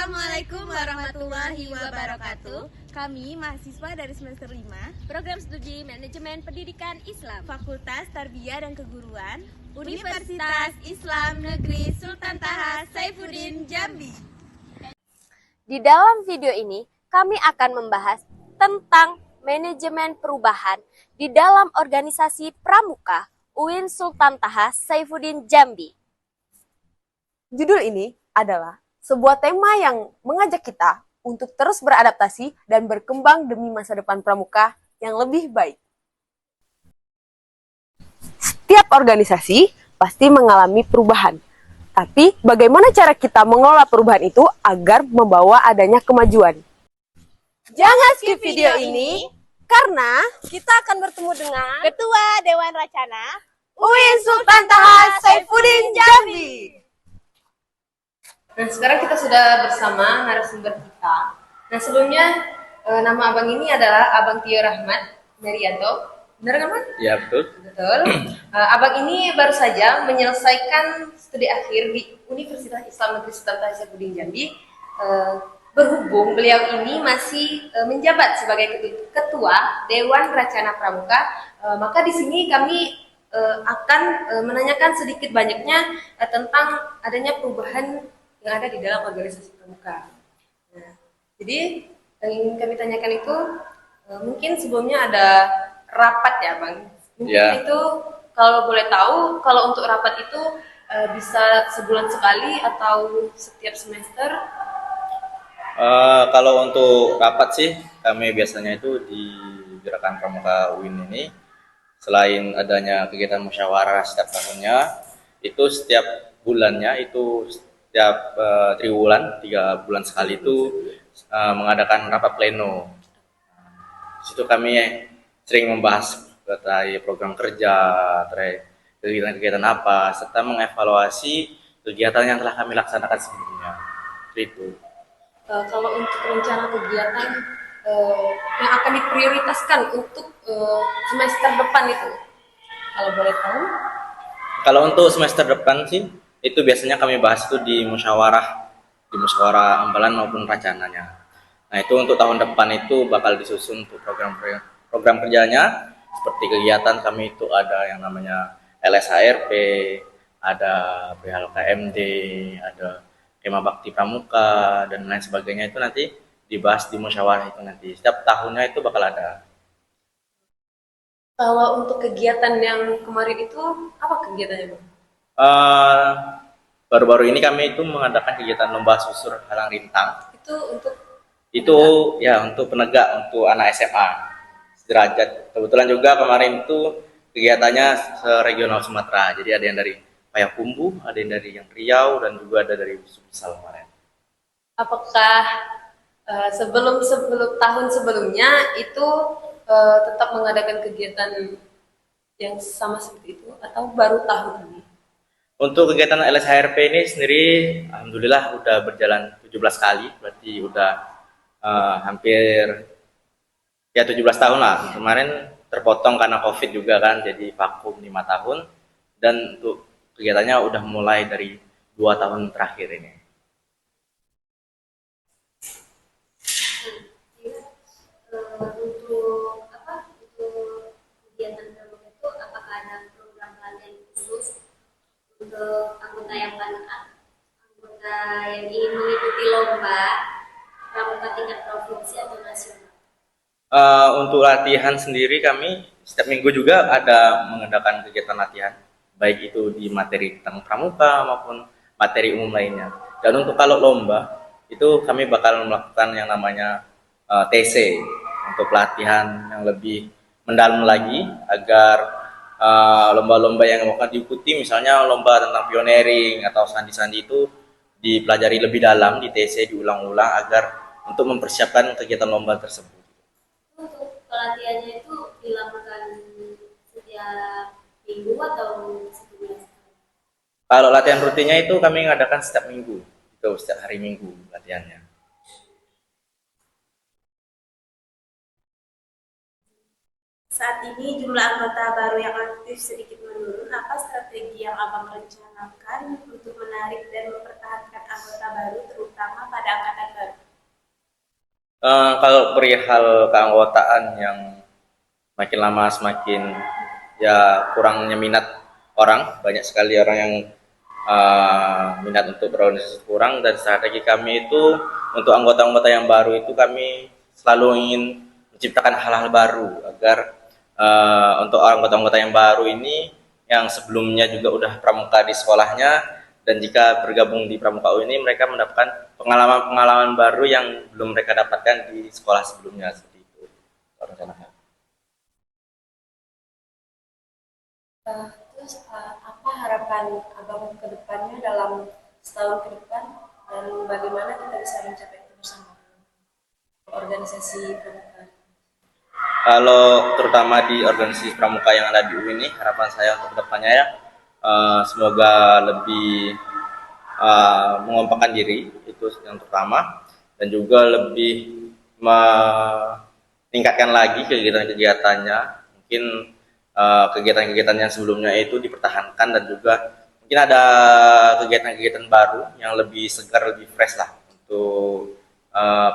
Assalamualaikum warahmatullahi wabarakatuh. Kami mahasiswa dari semester 5 Program Studi Manajemen Pendidikan Islam Fakultas Tarbiyah dan Keguruan Universitas Islam Negeri Sultan Taha Saifuddin Jambi. Di dalam video ini, kami akan membahas tentang manajemen perubahan di dalam organisasi pramuka UIN Sultan Taha Saifuddin Jambi. Judul ini adalah sebuah tema yang mengajak kita untuk terus beradaptasi dan berkembang demi masa depan pramuka yang lebih baik. Setiap organisasi pasti mengalami perubahan. Tapi bagaimana cara kita mengelola perubahan itu agar membawa adanya kemajuan? Jangan skip video ini karena kita akan bertemu dengan Ketua Dewan Racana UIN Sultan Taha Saifuddin Jambi. Nah, sekarang kita sudah bersama narasumber kita. Nah, sebelumnya nama abang ini adalah Abang Tio Rahmat Merianto. Benar kan, Bang? Ya, betul. Betul. Abang ini baru saja menyelesaikan studi akhir di Universitas Islam Negeri Sultan Taha Saifuddin Jambi. Berhubung beliau ini masih menjabat sebagai Ketua Dewan Racana Pramuka, maka di sini kami akan menanyakan sedikit banyaknya tentang adanya perubahan yang ada di dalam organisasi pramuka. Nah, jadi yang ingin kami tanyakan itu mungkin sebelumnya ada rapat ya, Bang. Mungkin Ya. itu kalau boleh tahu, kalau untuk rapat itu bisa sebulan sekali atau setiap semester? Kalau untuk rapat sih, kami biasanya itu di Gerakan Pramuka UIN ini, selain adanya kegiatan musyawarah setiap tahunnya, itu setiap bulannya itu setiap triwulan 3 bulan sekali itu mengadakan rapat pleno. Di situ kami sering membahas terkait program kerja, terkait kegiatan-kegiatan apa, serta mengevaluasi kegiatan yang telah kami laksanakan sebelumnya. Itu. Kalau untuk rencana kegiatan yang akan diprioritaskan untuk semester depan itu, kalau boleh tahu? Kalau untuk semester depan sih, itu biasanya kami bahas itu di musyawarah ambalan maupun racananya. Nah, itu untuk tahun depan itu bakal disusun untuk program kerjanya, seperti kegiatan kami itu ada yang namanya LSHRP, ada PHLKMD, ada Kema Bakti Pramuka, dan lain sebagainya. Itu nanti dibahas di musyawarah itu nanti. Setiap tahunnya itu bakal ada. Kalau untuk kegiatan yang kemarin itu, apa kegiatannya, Bang? Baru-baru ini kami itu mengadakan kegiatan lomba susur halang rintang. Itu Untuk penegak, untuk anak SMA sederajat. Kebetulan juga kemarin itu kegiatannya regional Sumatera. Jadi ada yang dari Payakumbuh, ada yang dari yang Riau, dan juga ada dari Sumsel kemarin. apakah sebelum tahun sebelumnya itu tetap mengadakan kegiatan yang sama seperti itu atau baru tahun ini? Untuk kegiatan LSHRP ini sendiri, alhamdulillah udah berjalan 17 kali, berarti udah hampir ya 17 tahun lah. Kemarin terpotong karena COVID juga kan, jadi vakum 5 tahun. Dan untuk kegiatannya udah mulai dari 2 tahun terakhir ini. Untuk kegiatan pramuka itu apakah ada program pelatihan khusus untuk anggota yang ingin mengikuti lomba pramuka tingkat provinsi atau nasional? Untuk latihan sendiri kami setiap minggu juga ada mengadakan kegiatan latihan, baik itu di materi tentang pramuka maupun materi umum lainnya. Dan untuk kalau lomba itu kami bakal melakukan yang namanya TC untuk pelatihan yang lebih mendalam lagi agar lomba-lomba yang akan diikuti, misalnya lomba tentang pioneering atau sandi-sandi itu dipelajari lebih dalam di TC, diulang-ulang agar untuk mempersiapkan kegiatan lomba tersebut. Untuk pelatihannya itu dilakukan setiap minggu atau sebulan sekali? Kalau latihan rutinnya itu kami ngadakan setiap minggu, itu setiap hari Minggu latihannya. Saat ini jumlah anggota baru yang aktif sedikit menurun. Apa strategi yang Abang rencanakan untuk menarik dan mempertahankan anggota baru terutama pada angkatan Kalau perihal keanggotaan yang makin lama semakin ya kurangnya minat orang, banyak sekali orang yang minat untuk berorganisasi kurang, dan strategi kami itu untuk anggota-anggota yang baru itu kami selalu ingin menciptakan hal-hal baru agar untuk anggota-anggota yang baru ini yang sebelumnya juga udah pramuka di sekolahnya, dan jika bergabung di Pramuka UI ini mereka mendapatkan pengalaman-pengalaman baru yang belum mereka dapatkan di sekolah sebelumnya, seperti itu rencana. Terus apa harapan Abang ke depannya dalam setahun ke depan, dan bagaimana kita bisa mencapai itu bersama organisasi pramuka? Kalau terutama di organisasi pramuka yang ada di UI ini, harapan saya untuk kedepannya ya semoga lebih mengompakkan diri, itu yang pertama, dan juga lebih meningkatkan lagi kegiatan-kegiatannya. Mungkin kegiatan-kegiatan yang sebelumnya itu dipertahankan, dan juga mungkin ada kegiatan-kegiatan baru yang lebih segar, lebih fresh lah untuk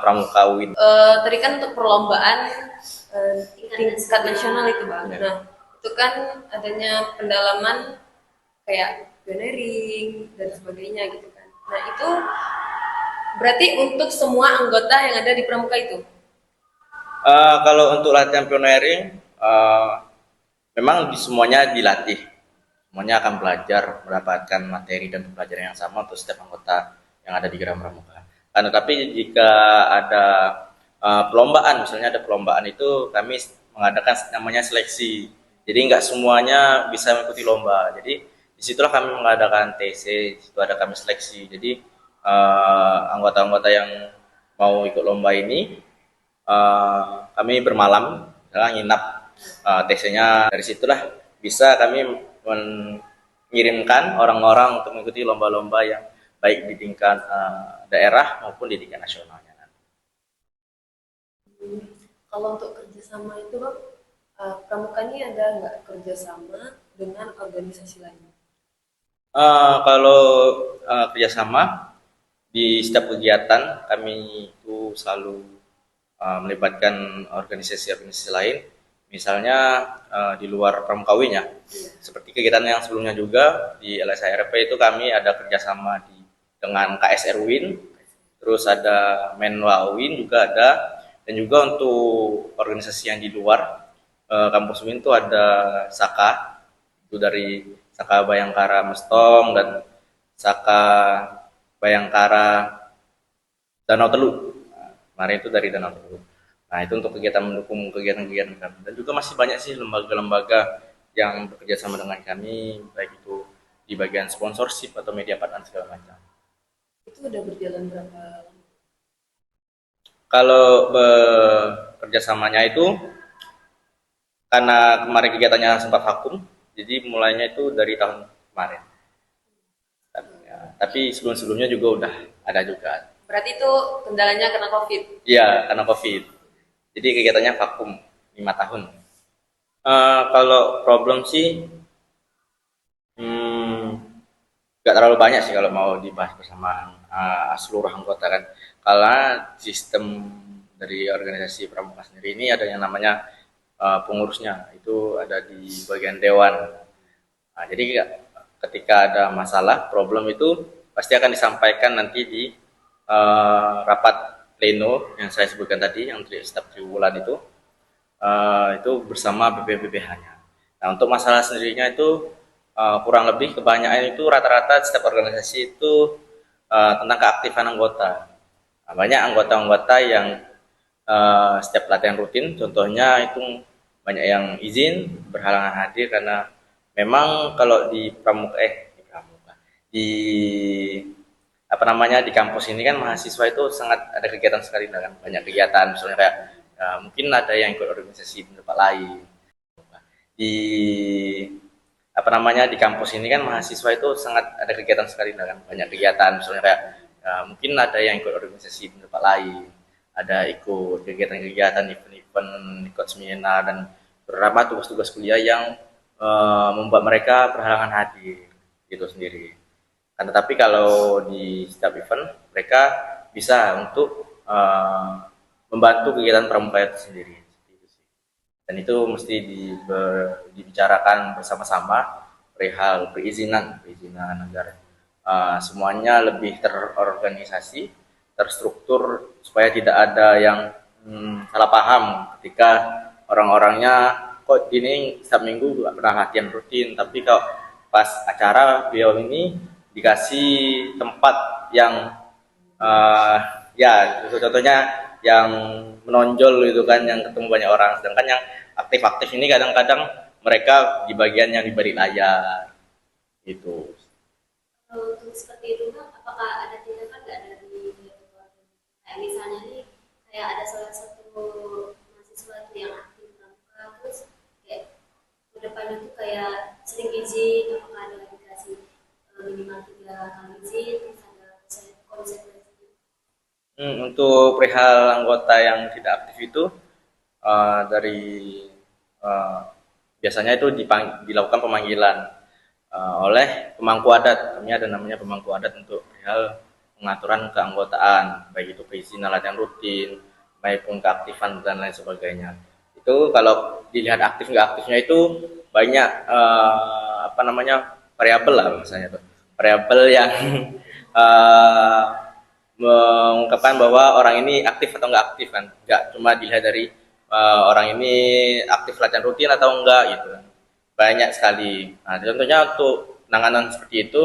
pramuka UI. Tadi kan untuk perlombaan tingkat nasional itu Bang. Ya. Nah, itu kan adanya pendalaman kayak pioneering dan sebagainya gitu kan. Nah, itu berarti untuk semua anggota yang ada di pramuka itu? Kalau untuk latihan pioneering, memang semuanya dilatih. Semuanya akan belajar, mendapatkan materi dan pembelajaran yang sama untuk setiap anggota yang ada di Geram Pramuka. Tapi jika ada perlombaan, misalnya ada perlombaan itu kami mengadakan namanya seleksi. Jadi nggak semuanya bisa mengikuti lomba. Jadi disitulah kami mengadakan TC, situ ada kami seleksi. Jadi anggota-anggota yang mau ikut lomba ini kami bermalam, nginap TC-nya. Dari situlah bisa kami mengirimkan orang-orang untuk mengikuti lomba-lomba yang baik di tingkat daerah maupun di tingkat nasionalnya. Kalau untuk kerjasama itu Bang, pramuka ini ada nggak kerjasama dengan organisasi lain? Kalau kerjasama di setiap kegiatan kami itu selalu melibatkan organisasi-organisasi lain, misalnya di luar pramuka UI-nya. Seperti kegiatan yang sebelumnya juga di LSIRP itu kami ada kerjasama dengan KSR UIN, terus ada Menwa UIN juga ada, dan juga untuk organisasi yang di luar kampus UIN itu ada SAKA, itu dari SAKA Bayangkara Mestong dan SAKA Bayangkara Danau Teluk. Kemarin itu dari Danau Teluk. Nah, itu untuk kegiatan mendukung kegiatan-kegiatan kami. Dan juga masih banyak sih lembaga-lembaga yang bekerja sama dengan kami, baik itu di bagian sponsorship atau media partner segala macam. Itu udah berjalan berapa lama? Kalau kerjasamanya itu karena kemarin kegiatannya sempat vakum, jadi mulainya itu dari tahun kemarin. Tapi sebelum-sebelumnya juga udah ada juga. Berarti itu kendalanya karena COVID? Iya, karena COVID. Jadi kegiatannya vakum 5 tahun. Kalau problem sih nggak terlalu banyak sih kalau mau dibahas bersama seluruh anggota kan. Karena sistem dari organisasi pramuka sendiri ini ada yang namanya pengurusnya, itu ada di bagian dewan. Nah, jadi ketika ada masalah, problem itu pasti akan disampaikan nanti di rapat pleno yang saya sebutkan tadi, yang setiap triwulan itu bersama BPBH-nya. Nah, untuk masalah sendirinya itu kurang lebih kebanyakan itu rata-rata setiap organisasi itu tentang keaktifan anggota. Nah, banyak anggota-anggota yang setiap latihan rutin, contohnya itu banyak yang izin berhalangan hadir karena memang kalau di di kampus ini kan mahasiswa itu sangat ada kegiatan sekali kan, banyak kegiatan, misalnya kayak mungkin ada yang ikut organisasi di tempat lain. Di kampus ini kan mahasiswa itu sangat ada kegiatan sekali kan, banyak kegiatan, misalnya kayak mungkin ada yang ikut organisasi di tempat lain, ada ikut kegiatan-kegiatan, event-event, ikut seminar dan beberapa tugas-tugas kuliah yang membuat mereka berhalangan hadir gitu sendiri. Tapi kalau di setiap event mereka bisa untuk membantu kegiatan pramuka itu sendiri. Dan itu mesti dibicarakan bersama-sama perihal perizinan agar semuanya lebih terorganisasi, terstruktur, supaya tidak ada yang salah paham ketika orang-orangnya kok gini setiap minggu nggak pernah latihan rutin, tapi kalau pas acara beliau ini dikasih tempat yang ya contohnya yang menonjol itu kan, yang ketemu banyak orang, sedangkan yang aktif-aktif ini kadang-kadang mereka di bagian yang di balik layar gitu. Kalau untuk seperti itu kan, apakah ada tindakan nggak dari kayak misalnya nih, kayak ada salah satu mahasiswa itu yang aktif pramuka, terus kayak ke depannya tuh kayak sering izin, apakah ada dikasih minimal 3 kali izin, terus ada konsekuensi? Untuk perihal anggota yang tidak aktif itu biasanya itu dilakukan pemanggilan oleh pemangku adat. Kami ada namanya pemangku adat untuk perihal pengaturan keanggotaan, baik itu perizinan latihan rutin maupun keaktifan dan lain sebagainya. Itu kalau dilihat aktif nggak aktifnya itu banyak variabel lah, misalnya tuh variabel yang mengungkapkan bahwa orang ini aktif atau nggak aktif kan, nggak cuma dilihat dari orang ini aktif latihan rutin atau enggak gitu kan, banyak sekali. Nah, contohnya untuk penanganan seperti itu,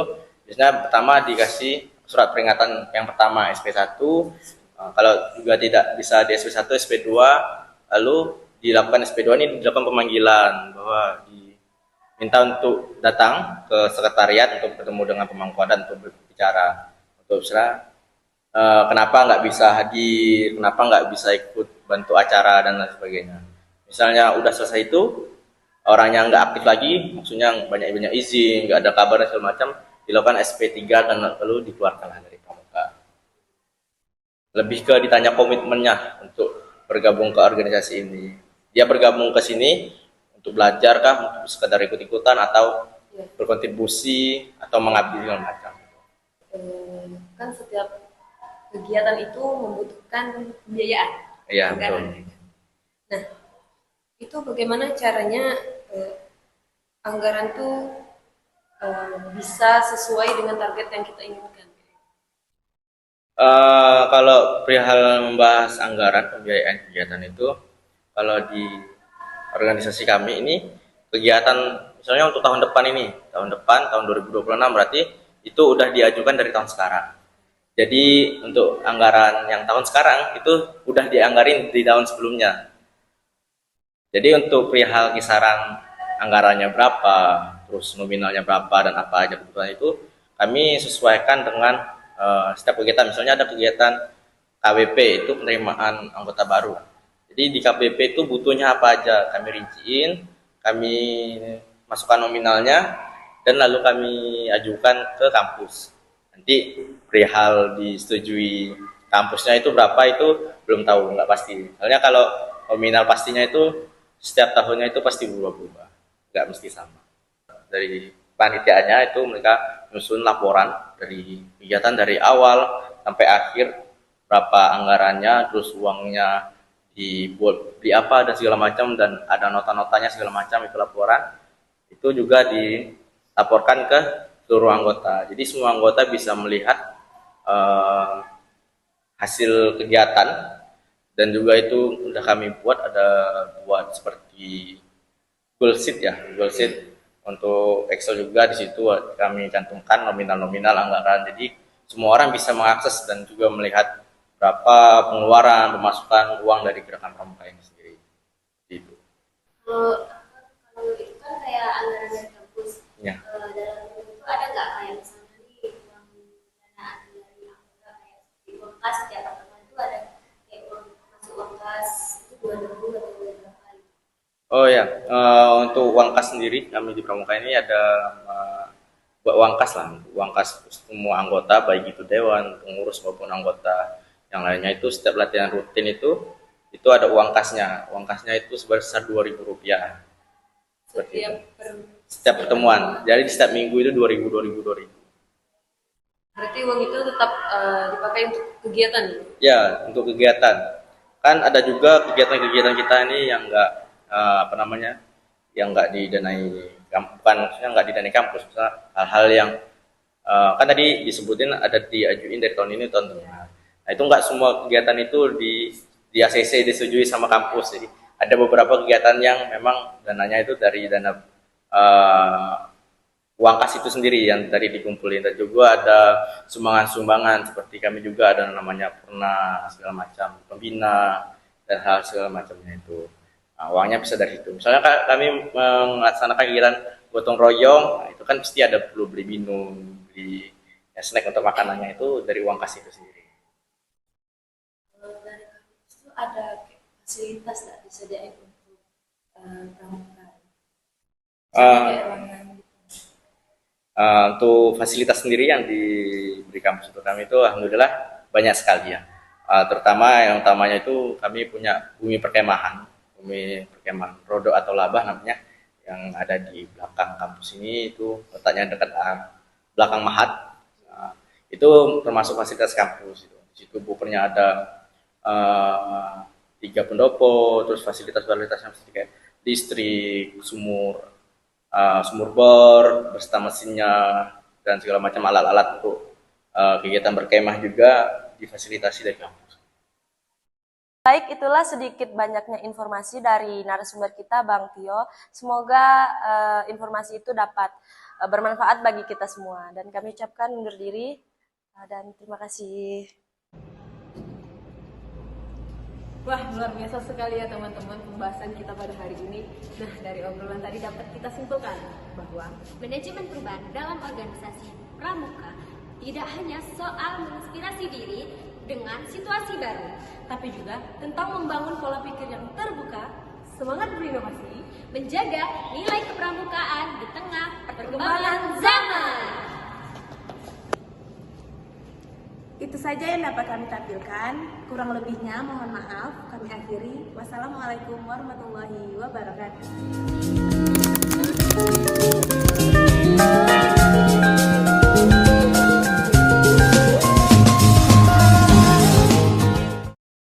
biasanya pertama dikasih surat peringatan yang pertama SP1, kalau juga tidak bisa di SP1, SP2, lalu dilakukan SP2 ini dilakukan pemanggilan bahwa diminta untuk datang ke sekretariat untuk bertemu dengan pemangku adat untuk berbicara, untuk kenapa nggak bisa hadir, kenapa nggak bisa ikut bantu acara dan lain sebagainya. Misalnya udah selesai itu, orangnya nggak aktif lagi, maksudnya banyak izin, nggak ada kabar dan segala macam, dilakukan SP3 dan lalu dikeluarkan dari pramuka. Lebih ke ditanya komitmennya untuk bergabung ke organisasi ini. Dia bergabung ke sini untuk belajar kah, untuk sekedar ikut-ikutan, atau berkontribusi atau mengabdi segala macam. Kan setiap kegiatan itu membutuhkan pembiayaan. Iya, betul. Nah, itu bagaimana caranya anggaran itu bisa sesuai dengan target yang kita inginkan? Kalau perihal membahas anggaran pembiayaan kegiatan itu, kalau di organisasi kami ini, kegiatan misalnya untuk tahun depan tahun 2026 berarti itu udah diajukan dari tahun sekarang. Jadi untuk anggaran yang tahun sekarang itu udah dianggarin di tahun sebelumnya. Jadi untuk perihal kisaran anggarannya berapa, terus nominalnya berapa dan apa aja kebutuhan itu kami sesuaikan dengan setiap kegiatan. Misalnya ada kegiatan KBP, itu penerimaan anggota baru. Jadi di KBP itu butuhnya apa aja kami rinciin, kami masukkan nominalnya, dan lalu kami ajukan ke kampus. Nanti perihal disetujui kampusnya itu berapa itu belum tahu, nggak pasti. Soalnya kalau nominal pastinya itu setiap tahunnya itu pasti berubah-ubah, nggak mesti sama. Dari panitianya itu mereka menyusun laporan dari kegiatan dari awal sampai akhir, berapa anggarannya, terus uangnya dibuat beli apa dan segala macam, dan ada nota-notanya segala macam, itu laporan. Itu juga dilaporkan ke seluruh anggota. Jadi semua anggota bisa melihat hasil kegiatan, dan juga itu udah kami buat seperti Google Sheet untuk Excel juga. Di situ kami cantumkan nominal-nominal anggaran. Jadi semua orang bisa mengakses dan juga melihat berapa pengeluaran, pemasukan uang dari gerakan pramuka ini sendiri. Gitu. Kalau itu kan kayak anggaran dari kampus. Ya. Dalam itu ada nggak kayak misalnya nih uang danaan dari anggota, kayak di uang kas setiap apartemen itu ada kayak uang masuk uang kas itu 2.000 atau berapa? Oh ya, untuk uang kas sendiri kami di pramuka ini ada buat uang kas lah, uang kas semua anggota, baik itu dewan, pengurus maupun anggota yang lainnya. Itu setiap latihan rutin itu ada uang kasnya. Uang kasnya itu sebesar Rp2.000 setiap pertemuan. Jadi setiap minggu itu 2.000. Berarti uang itu tetap dipakai untuk kegiatan? Ya, untuk kegiatan. Kan ada juga kegiatan-kegiatan kita ini yang enggak yang enggak didanai bukan maksudnya enggak didanai kampus, misalnya hal-hal yang kan tadi disebutin ada diajuin dari tahun ini tahun depan. Nah, itu enggak semua kegiatan itu di ACC disetujui sama kampus. Jadi ada beberapa kegiatan yang memang dananya itu dari dana uang kas itu sendiri yang tadi dikumpulin. Dan juga ada sumbangan-sumbangan seperti kami juga ada namanya pernah segala macam pembina dan hal segala macamnya itu. Nah, uangnya bisa dari situ. Misalnya kami melaksanakan kegiatan gotong royong, nah, itu kan pasti ada perlu beli minum, beli snack untuk makanannya itu dari uang kas itu sendiri. Dari kampus itu ada kayak fasilitas nggak disediain untuk pramuka? Kayak ruangan gitu. Untuk fasilitas sendiri yang diberi kampus untuk kami itu alhamdulillah banyak sekali ya. Terutama yang utamanya itu kami punya bumi perkemahan Rodo atau Labah namanya, yang ada di belakang kampus ini. Itu letaknya dekat belakang Mahat. Itu termasuk fasilitas kampus itu. Di situ bukurnya ada 3 pendopo, terus fasilitas-fasilitas yang seperti kayak listrik, sumur bor beserta mesinnya dan segala macam alat-alat untuk kegiatan berkemah juga difasilitasi dari kampus. Baik, itulah sedikit banyaknya informasi dari narasumber kita, Bang Tio. Semoga informasi itu dapat bermanfaat bagi kita semua. Dan kami ucapkan undur diri dan terima kasih. Wah, luar biasa sekali ya teman-teman pembahasan kita pada hari ini. Nah, dari obrolan tadi dapat kita simpulkan bahwa Manajemen perubahan dalam organisasi pramuka tidak hanya soal menginspirasi diri dengan situasi baru, tapi juga tentang membangun pola pikir yang terbuka, semangat berinovasi, menjaga nilai kepramukaan di tengah perkembangan zaman. Itu saja yang dapat kami tampilkan. Kurang lebihnya mohon maaf. Kami akhiri. Wassalamualaikum warahmatullahi wabarakatuh.